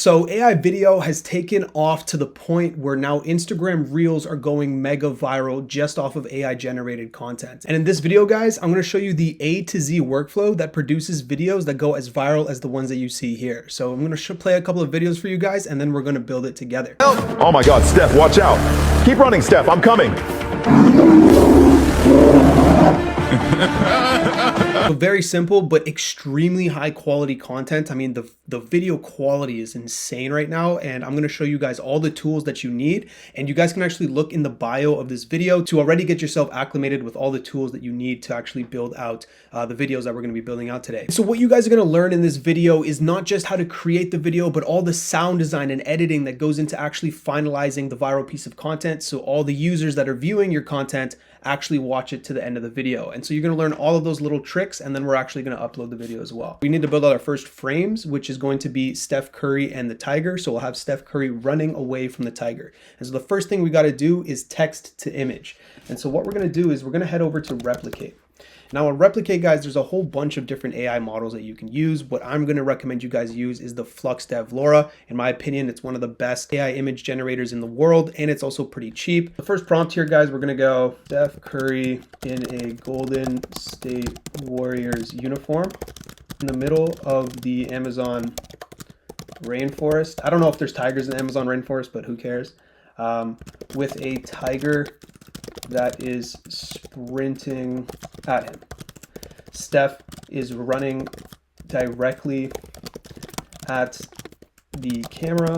So AI video has taken off to the point where now Instagram Reels are going mega viral just off of AI generated content. And in this video, guys, I'm going to show you the A to Z workflow that produces videos that go as viral as the ones that you see here. So I'm going to play a couple of videos for you guys, and then we're going to build it together. Oh my God, Steph, watch out. Keep running, Steph, I'm coming. So very simple, but extremely high quality content. I mean, the video quality is insane right now, and I'm going to show you guys all the tools that you need, and you guys can actually look in the bio of this video to already get yourself acclimated with all the tools that you need to actually build out the videos that we're going to be building out today. So what you guys are going to learn in this video is not just how to create the video, but all the sound design and editing that goes into actually finalizing the viral piece of content, so all the users that are viewing your content actually watch it to the end of the video. And so you're going to learn all of those little tricks, and then we're actually going to upload the video as well. We need to build out our first frames, which is going to be Steph Curry and the tiger. So we'll have Steph Curry running away from the tiger. And so the first thing we got to do is text to image. And so what we're going to do is we're going to head over to replicate. Now on Replicate, guys, there's a whole bunch of different AI models that you can use. What I'm going to recommend you guys use is the FluxDev LoRa. In my opinion, it's one of the best AI image generators in the world, and it's also pretty cheap. The first prompt here, guys, we're going to go Steph Curry in a Golden State Warriors uniform in the middle of the Amazon rainforest. I don't know if there's tigers in the Amazon rainforest, but who cares? With a tiger that is sprinting at him. Steph is running directly at the camera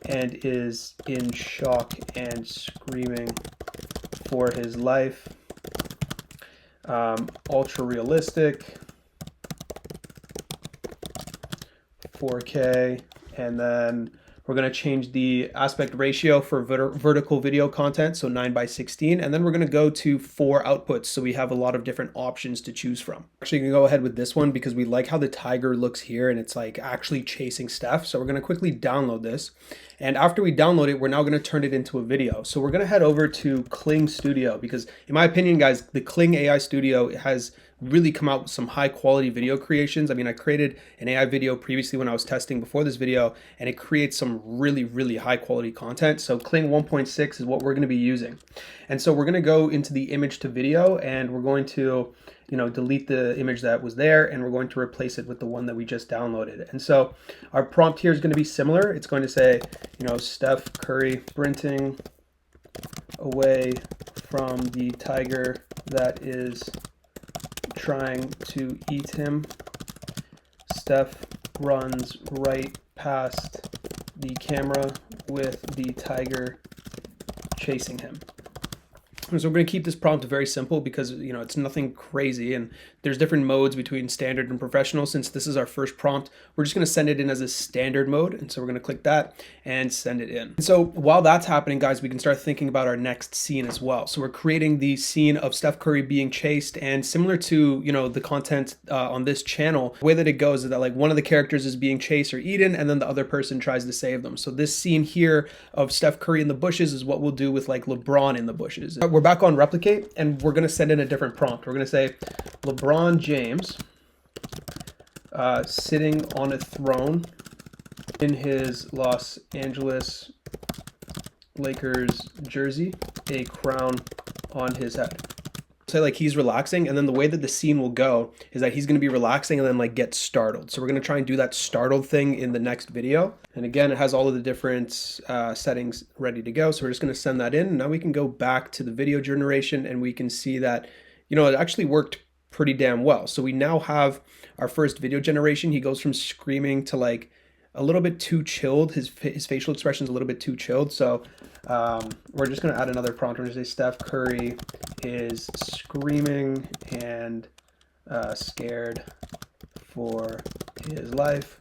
and is in shock and screaming for his life. Ultra realistic, 4K, and then we're going to change the aspect ratio for vertical video content, so 9:16, and then we're going to go to 4 outputs, so we have a lot of different options to choose from. Actually, going to go ahead with this one because we like how the tiger looks here, and it's like actually chasing Steph. So we're going to quickly download this, and after we download it, we're now going to turn it into a video. So we're going to head over to Kling Studio because, in my opinion, guys, the Kling AI Studio has really come out with some high quality video creations. I mean, I created an AI video previously when I was testing before this video, and it creates some really high quality content. So Kling 1.6 is what we're going to be using. And so we're going to go into the image to video, and we're going to, delete the image that was there, and we're going to replace it with the one that we just downloaded. And so our prompt here is going to be similar. It's going to say, Steph Curry sprinting away from the tiger that is trying to eat him. Steph runs right past the camera with the tiger chasing him. And so we're going to keep this prompt very simple because, it's nothing crazy, and there's different modes between standard and professional. Since this is our first prompt, we're just going to send it in as a standard mode. And so we're going to click that and send it in. And so while that's happening, guys, we can start thinking about our next scene as well. So we're creating the scene of Steph Curry being chased, and similar to, the content on this channel, the way that it goes is that like one of the characters is being chased or eaten, and then the other person tries to save them. So this scene here of Steph Curry in the bushes is what we'll do with like LeBron in the bushes. We're back on Replicate, and we're going to send in a different prompt. We're going to say LeBron James sitting on a throne in his Los Angeles Lakers jersey, a crown on his head. So like he's relaxing, and then the way that the scene will go is that he's going to be relaxing and then like get startled. So we're going to try and do that startled thing in the next video. And again, it has all of the different settings ready to go. So we're just going to send that in. Now we can go back to the video generation, and we can see that, it actually worked pretty damn well. So we now have our first video generation. He goes from screaming to like a little bit too chilled. His facial expression is a little bit too chilled. So we're just going to add another prompt. We're going to say Steph Curry is screaming and scared for his life.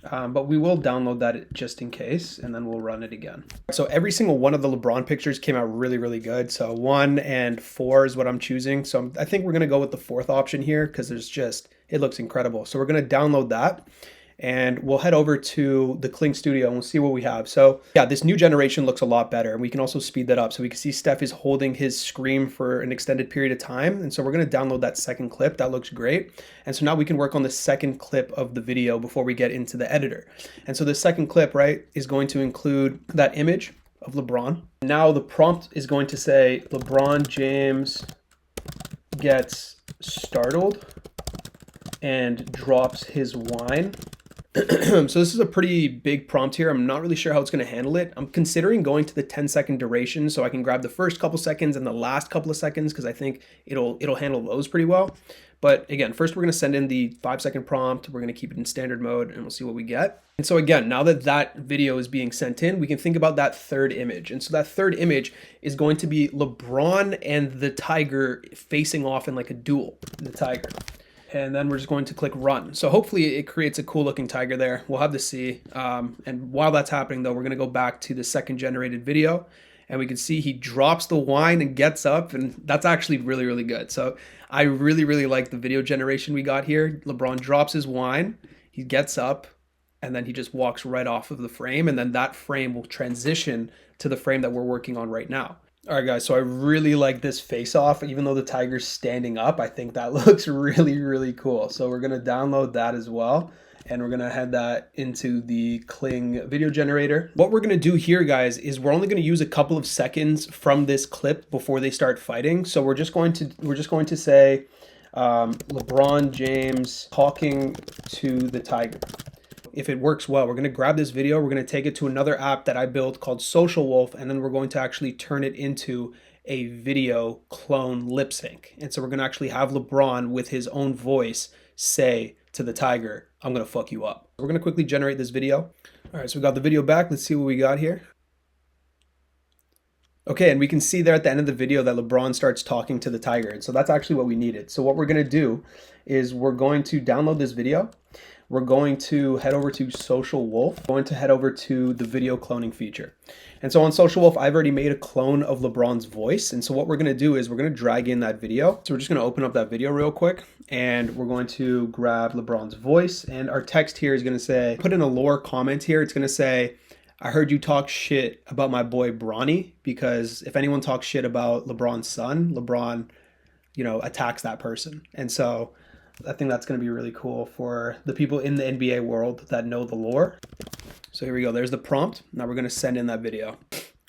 But we will download that just in case, and then we'll run it again. So every single one of the LeBron pictures came out really good. So 1 and 4 is what I'm choosing. So I think we're going to go with the 4th option here because it looks incredible. So we're going to download that. and we'll head over to the Kling Studio and we'll see what we have. So yeah, this new generation looks a lot better, and we can also speed that up. So we can see Steph is holding his scream for an extended period of time. And so we're going to download that second clip. That looks great. And so now we can work on the second clip of the video before we get into the editor. And so the second clip, right, is going to include that image of LeBron. Now the prompt is going to say LeBron James gets startled and drops his wine. So this is a pretty big prompt here. I'm not really sure how it's going to handle it. I'm considering going to the 10-second duration so I can grab the first couple seconds and the last couple of seconds, because I think it'll handle those pretty well. But again, first we're going to send in the 5-second prompt. We're going to keep it in standard mode and we'll see what we get. And so again, now that that video is being sent in, we can think about that third image. And so that third image is going to be LeBron and the tiger facing off in like a duel, the tiger. And then we're just going to click run. So hopefully it creates a cool looking tiger there. We'll have to see. And while that's happening though, we're going to go back to the second generated video, and we can see he drops the wine and gets up, and that's actually really, really good. So I really, really like the video generation we got here. LeBron drops his wine, he gets up, and then he just walks right off of the frame, and then that frame will transition to the frame that we're working on right now. All right, guys, so I really like this face-off. Even though the tiger's standing up, I think that looks really, really cool. So we're going to download that as well, and we're going to head that into the Kling video generator. What we're going to do here, guys, is we're only going to use a couple of seconds from this clip before they start fighting. So we're just going to say LeBron James talking to the tiger. If it works well, we're going to grab this video, we're going to take it to another app that I built called Social Wolf, and then we're going to actually turn it into a video clone lip sync. And so we're going to actually have LeBron with his own voice say to the tiger, "I'm going to fuck you up." We're going to quickly generate this video. All right, so we got the video back. Let's see what we got here. Okay, and we can see there at the end of the video that LeBron starts talking to the tiger. And so that's actually what we needed. So what we're going to do is we're going to download this video. We're going to head over to Social Wolf. We're going to head over to the video cloning feature. And so on Social Wolf, I've already made a clone of LeBron's voice. And so what we're going to do is we're going to drag in that video. So we're just going to open up that video real quick, and we're going to grab LeBron's voice. And our text here is going to say, put in a lore comment here. It's going to say, "I heard you talk shit about my boy Bronny," because if anyone talks shit about LeBron's son, LeBron, attacks that person. And so I think that's going to be really cool for the people in the NBA world that know the lore. So here we go. There's the prompt. Now we're going to send in that video.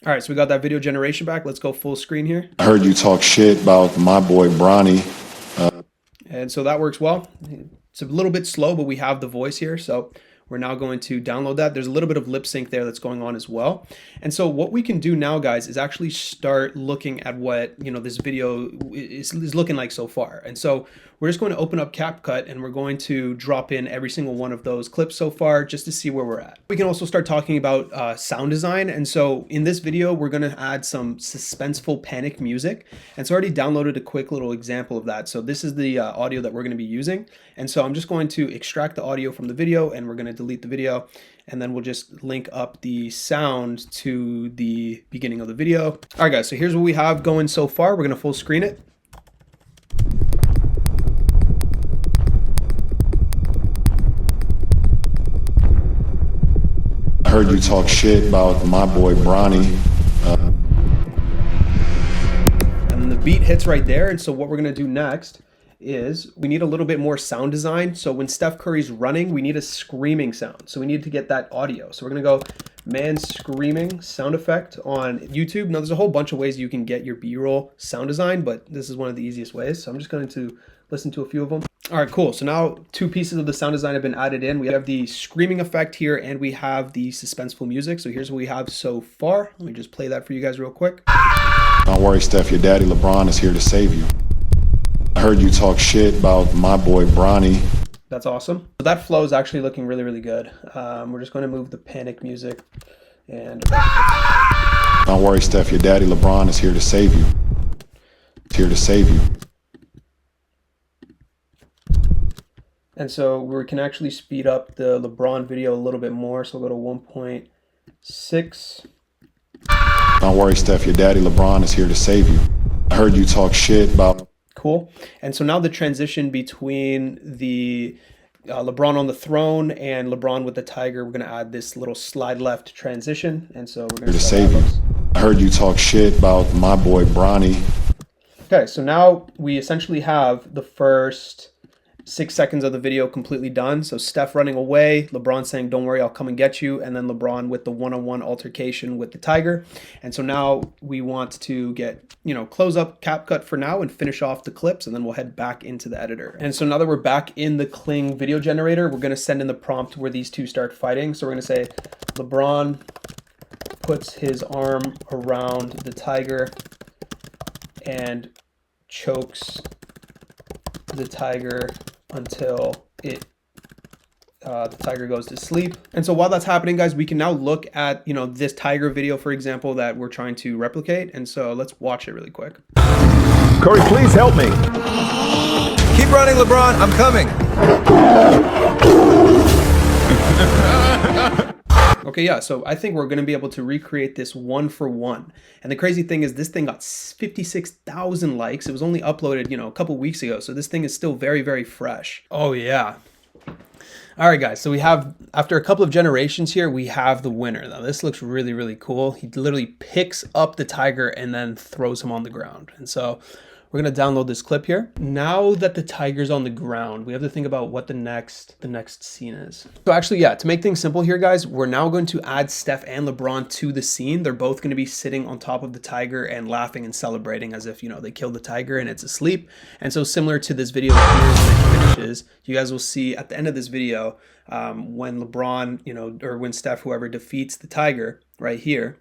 All right, so we got that video generation back. Let's go full screen here. "I heard you talk shit about my boy Bronny." And so that works well. It's a little bit slow, but we have the voice here. So we're now going to download that. There's a little bit of lip sync there that's going on as well. And so what we can do now, guys, is actually start looking at what, this video is looking like so far. And so we're just going to open up CapCut, and we're going to drop in every single one of those clips so far just to see where we're at. We can also start talking about sound design. And so in this video, we're going to add some suspenseful panic music. And so I already downloaded a quick little example of that. So this is the audio that we're going to be using. And so I'm just going to extract the audio from the video, and we're going to delete the video, and then we'll just link up the sound to the beginning of the video. All right, guys, so here's what we have going so far. We're going to full screen it. "I heard you talk shit about my boy Bronny." And the beat hits right there. And so what we're going to do next is we need a little bit more sound design. So when Steph Curry's running, we need a screaming sound. So we need to get that audio. So we're going to go man screaming sound effect on YouTube. Now there's a whole bunch of ways you can get your B-roll sound design, but this is one of the easiest ways. So I'm just going to listen to a few of them. All right, cool. So now 2 pieces of the sound design have been added in. We have the screaming effect here, and we have the suspenseful music. So here's what we have so far. Let me just play that for you guys real quick. "Don't worry, Steph, your daddy LeBron is here to save you. I heard you talk shit about my boy Bronny." That's awesome. So that flow is actually looking really, really good. We're just going to move the panic music, and "Don't worry, Steph, your daddy LeBron is here to save you. He's here to save you." And so we can actually speed up the LeBron video a little bit more. So we'll go to 1.6. "Don't worry, Steph, your daddy LeBron is here to save you. I heard you talk shit about..." Cool. And so now the transition between the LeBron on the throne and LeBron with the tiger. We're going to add this little slide left transition. And so we're going To save you. I heard you talk shit about my boy Bronny. Okay, so now we essentially have the first 6 seconds of the video completely done. So Steph running away, LeBron saying, "Don't worry, I'll come and get you," and then LeBron with the one-on-one altercation with the tiger. And so now we want to get, close up CapCut for now and finish off the clips, and then we'll head back into the editor. And so now that we're back in the Kling video generator, we're going to send in the prompt where these two start fighting. So we're going to say LeBron puts his arm around the tiger and chokes the tiger until the tiger goes to sleep. And so while that's happening, guys, we can now look at, this tiger video, for example, that we're trying to replicate. And so let's watch it really quick. Curry, please help me. Keep running, LeBron. I'm coming. Okay, yeah, so I think we're going to be able to recreate this one for one. And the crazy thing is this thing got 56,000 likes. It was only uploaded, a couple weeks ago. So this thing is still very, very fresh. Oh, yeah. All right, guys, so we have, after a couple of generations here, we have the winner. Now, this looks really, really cool. He literally picks up the tiger and then throws him on the ground. And so we're going to download this clip here. Now that the tiger's on the ground, we have to think about what the next scene is. So actually, yeah, to make things simple here, guys, we're now going to add Steph and LeBron to the scene. They're both going to be sitting on top of the tiger and laughing and celebrating as if, they killed the tiger and it's asleep. And so similar to this video here, when it finishes, you guys will see at the end of this video, when LeBron, or when Steph, whoever defeats the tiger right here,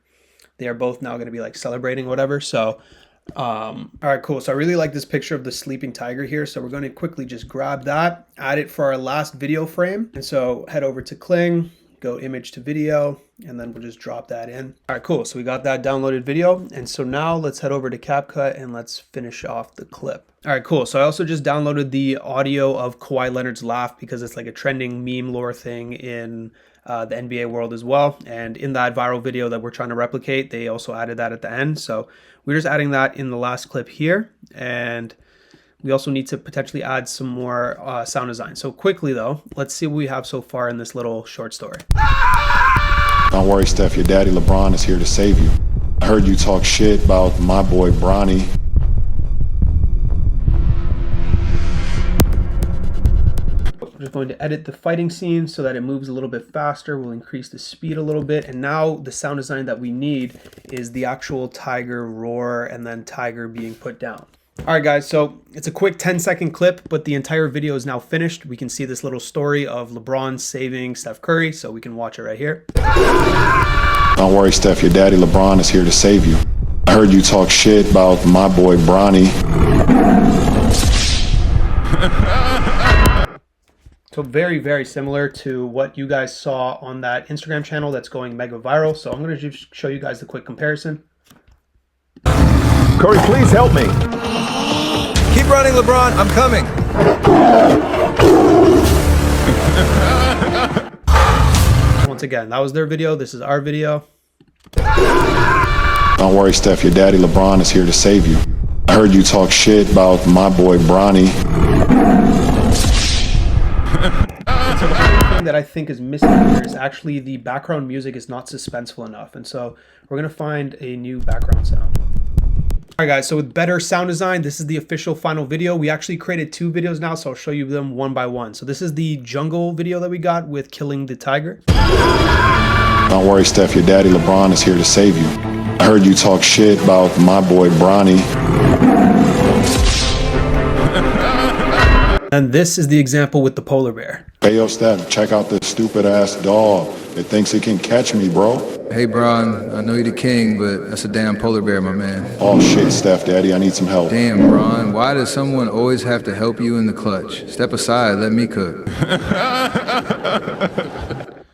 they are both now going to be like celebrating whatever. So all right, cool. So I really like this picture of the sleeping tiger here. So we're going to quickly just grab that, add it for our last video frame. And so head over to Kling, go image to video, and then we'll just drop that in. All right, cool. So we got that downloaded video. And so now let's head over to CapCut and let's finish off the clip. All right, cool. So I also just downloaded the audio of Kawhi Leonard's laugh because it's like a trending meme lore thing in the NBA world as well. And in that viral video that we're trying to replicate, they also added that at the end. So we're just adding that in the last clip here. And we also need to potentially add some more sound design. So quickly though, let's see what we have so far in this little short story. Don't worry, Steph, your daddy LeBron is here to save you. I heard you talk shit about my boy Bronny. We're just going to edit the fighting scene so that it moves a little bit faster. We'll increase the speed a little bit. And now the sound design that we need is the actual tiger roar and then tiger being put down. All right, guys, so it's a quick 10-second clip, but the entire video is now finished. We can see this little story of LeBron saving Steph Curry, so we can watch it right here. Don't worry, Steph, your daddy LeBron is here to save you. I heard you talk shit about my boy Bronny. So very, very similar to what you guys saw on that Instagram channel that's going mega viral. So I'm going to just show you guys the quick comparison. Curry, please help me. Keep running, LeBron. I'm coming. Once again, that was their video. This is our video. Don't worry, Steph, your daddy LeBron is here to save you. I heard you talk shit about my boy Bronny. So the only thing that I think is missing here is actually the background music is not suspenseful enough. And so we're going to find a new background sound. All right, guys, so with better sound design, this is the official final video. We actually created 2 videos now, so I'll show you them one by one. So this is the jungle video that we got with killing the tiger. Don't worry, Steph, your daddy LeBron is here to save you. I heard you talk shit about my boy Bronny. And this is the example with the polar bear. Hey, yo, Steph, check out this stupid ass dog. It thinks it can catch me, bro. Hey, Bron, I know you're the king, but that's a damn polar bear, my man. Oh, shit, Steph, daddy, I need some help. Damn, Bron, why does someone always have to help you in the clutch? Step aside, let me cook.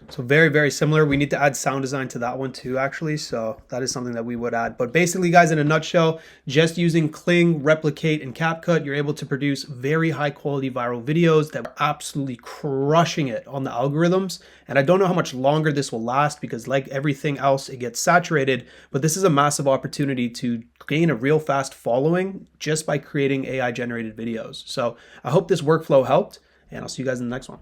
So very, very similar. We need to add sound design to that one too, actually. So that is something that we would add. But basically, guys, in a nutshell, just using Kling, Replicate, and CapCut, you're able to produce very high quality viral videos that are absolutely crushing it on the algorithms. And I don't know how much longer this will last because like everything else, it gets saturated. But this is a massive opportunity to gain a real fast following just by creating AI generated videos. So I hope this workflow helped, and I'll see you guys in the next one.